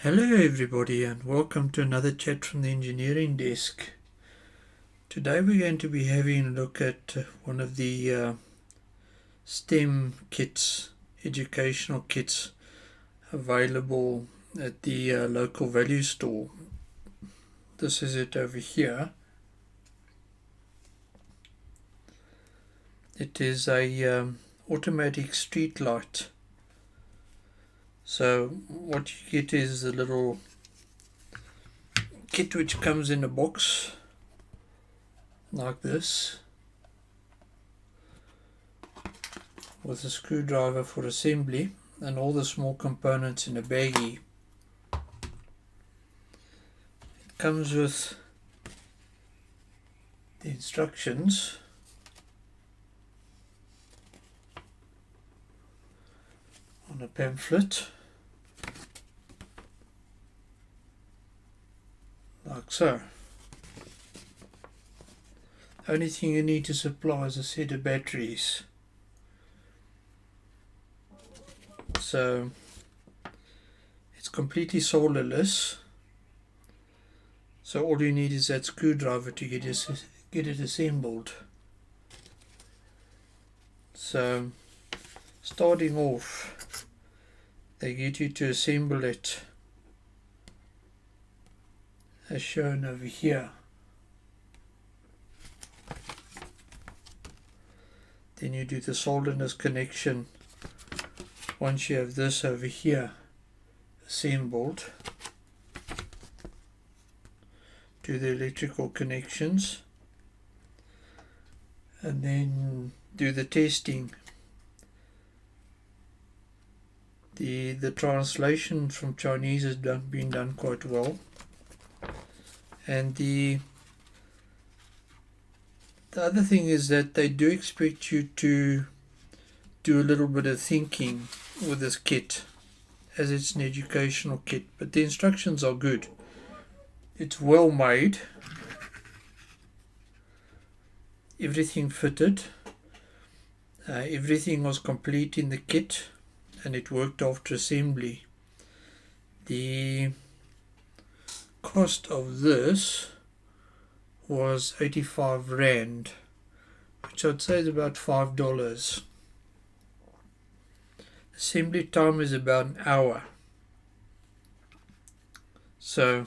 Hello everybody and welcome to another chat from the engineering desk. Today we're going to be having a look at one of the STEM kits, educational kits available at the local value store. This is it over here. It is a automatic street light. So what you get is a little kit which comes in a box like this with a screwdriver for assembly and all the small components in a baggie. It comes with the instructions on a pamphlet like so. Only thing you need to supply is a set of batteries. So it's completely solderless. So all you need is that screwdriver to get it assembled. So starting off, they get you to assemble it as shown over here. Then you do the solderness connection once you have this over here assembled. Do the electrical connections and then do the testing. The translation from Chinese has been done quite well, and the other thing is that they do expect you to do a little bit of thinking with this kit, as it's an educational kit, but the instructions are good. It's well made, everything fitted, everything was complete in the kit, and it worked after assembly. The cost of this was 85 Rand, which I'd say is about $5. Assembly time is about an hour. So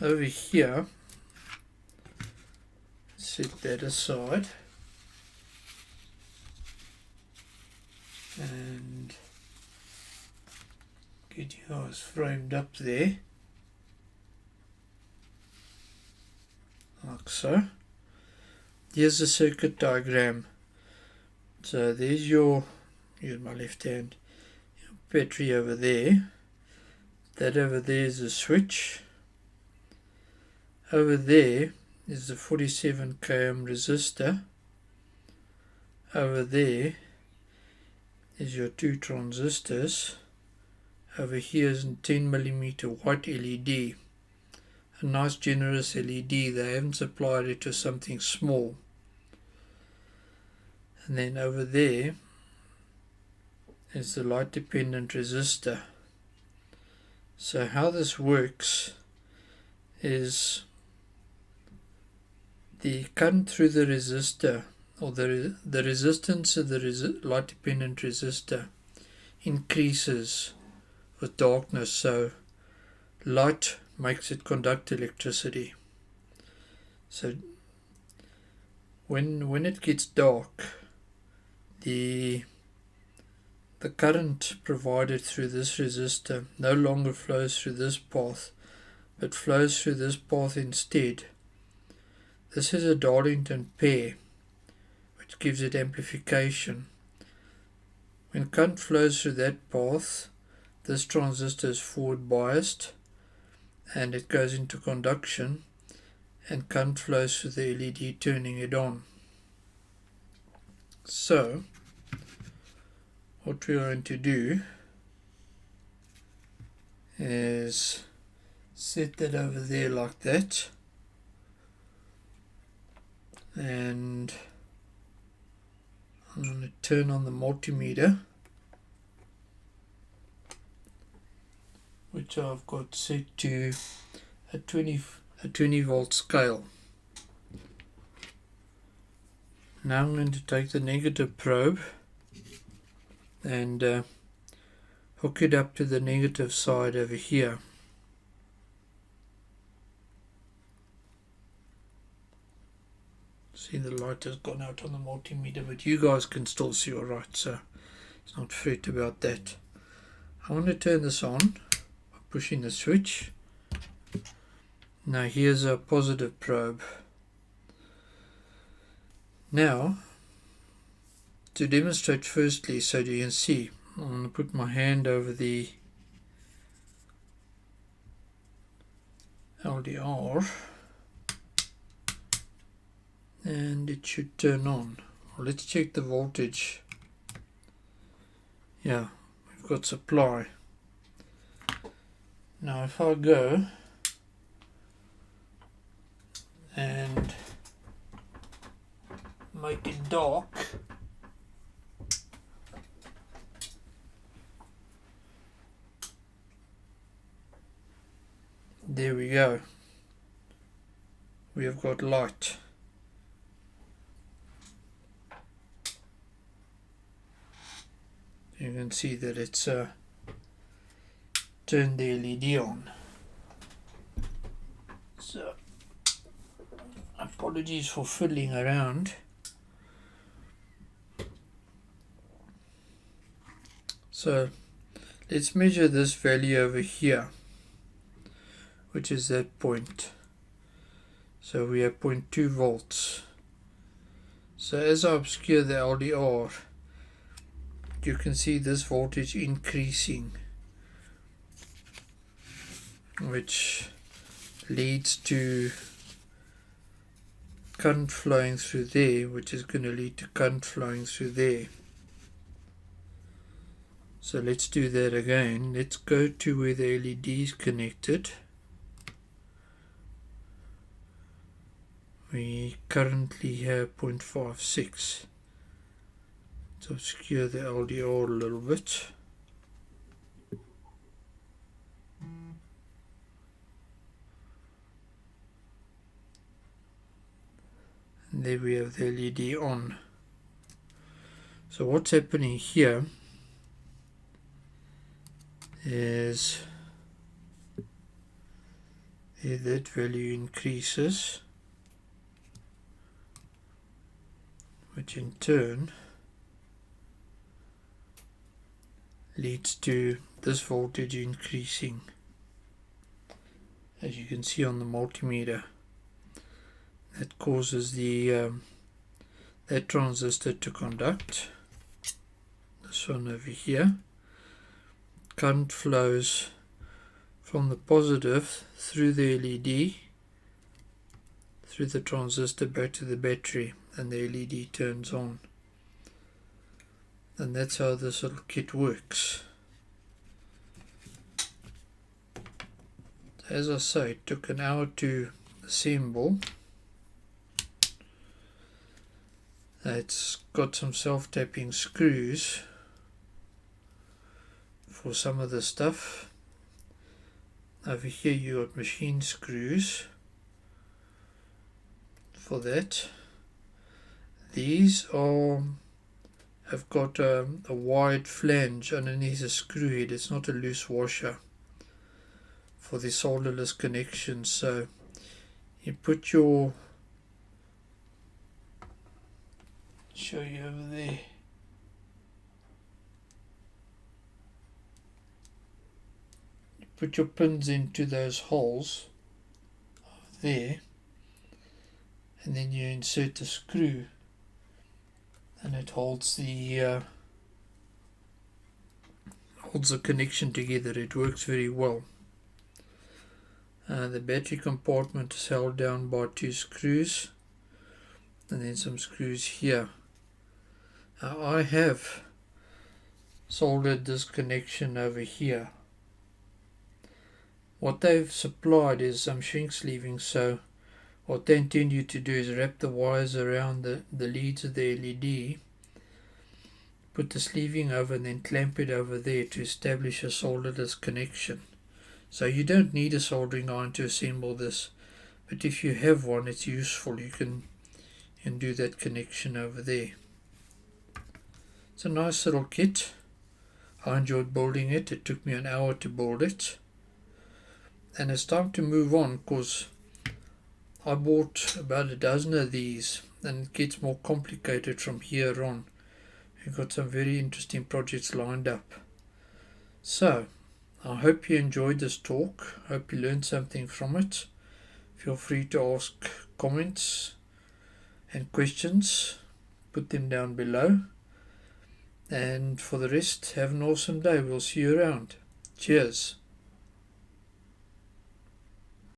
over here, set that aside and get yours framed up there like so. Here's the circuit diagram. So there's your, use my left hand, your battery over there. That over there is the switch. Over there is the 47 km resistor. Over there is your two transistors. Over here is a 10mm white LED. A nice generous LED. They haven't supplied it to something small. And then over there is the light dependent resistor. So how this works is the current through the resistor, or the resistance of the light dependent resistor, increases with darkness. So light makes it conduct electricity. So when it gets dark, the current provided through this resistor no longer flows through this path, but flows through this path instead. This is a Darlington pair, which gives it amplification. When current flows through that path, this transistor is forward biased and it goes into conduction, and current flows through the LED, turning it on. So what we're going to do is set that over there like that, and I'm going to turn on the multimeter which I've got set to a 20 volt scale. Now I'm going to take the negative probe and hook it up to the negative side over here. See, the light has gone out on the multimeter, but you guys can still see alright, so it's not fret about that. I want to turn this on by pushing the switch. Now here's a positive probe. Now, to demonstrate firstly, so you can see, I'm going to put my hand over the LDR and it should turn on. Well, let's check the voltage. Yeah, we've got supply. Now if I go and make it dark, there we go, we have got light. You can see that it's turned the LED on. So apologies for fiddling around. So let's measure this value over here, which is that point. So we have 0.2 volts. So as I obscure the LDR, you can see this voltage increasing, which leads to current flowing through there, which is going to lead to current flowing through there. So let's do that again. Let's go to where the LED is connected. We currently have 0.56. Let's obscure the LDR a little bit. And there we have the LED on. So what's happening here is that value increases, which in turn leads to this voltage increasing, as you can see on the multimeter. That causes the that transistor to conduct. This one over here. Current flows from the positive through the LED, through the transistor back to the battery, and the LED turns on. And that's how this little kit works. As I say, it took an hour to assemble. It's got some self-tapping screws for some of the stuff. Over here you got machine screws for that. These have got a wide flange underneath the screw head. It's not a loose washer for the solderless connection. So you put your, show you over there, you put your pins into those holes over there, and then you insert the screw, and it holds the connection together. It works very well. The battery compartment is held down by 2 screws and then some screws here. Now I have soldered this connection over here. What they've supplied is some shrink sleeving, so what they intend you to do is wrap the wires around the leads of the LED, put the sleeving over, and then clamp it over there to establish a solderless connection. So you don't need a soldering iron to assemble this, but if you have one, it's useful. You can do that connection over there. It's a nice little kit. I enjoyed building it. It took me an hour to build it. And it's time to move on, because I bought about a dozen of these, and it gets more complicated from here on. We've got some very interesting projects lined up. So, I hope you enjoyed this talk. Hope you learned something from it. Feel free to ask comments and questions. Put them down below. And for the rest, have an awesome day. We'll see you around. Cheers.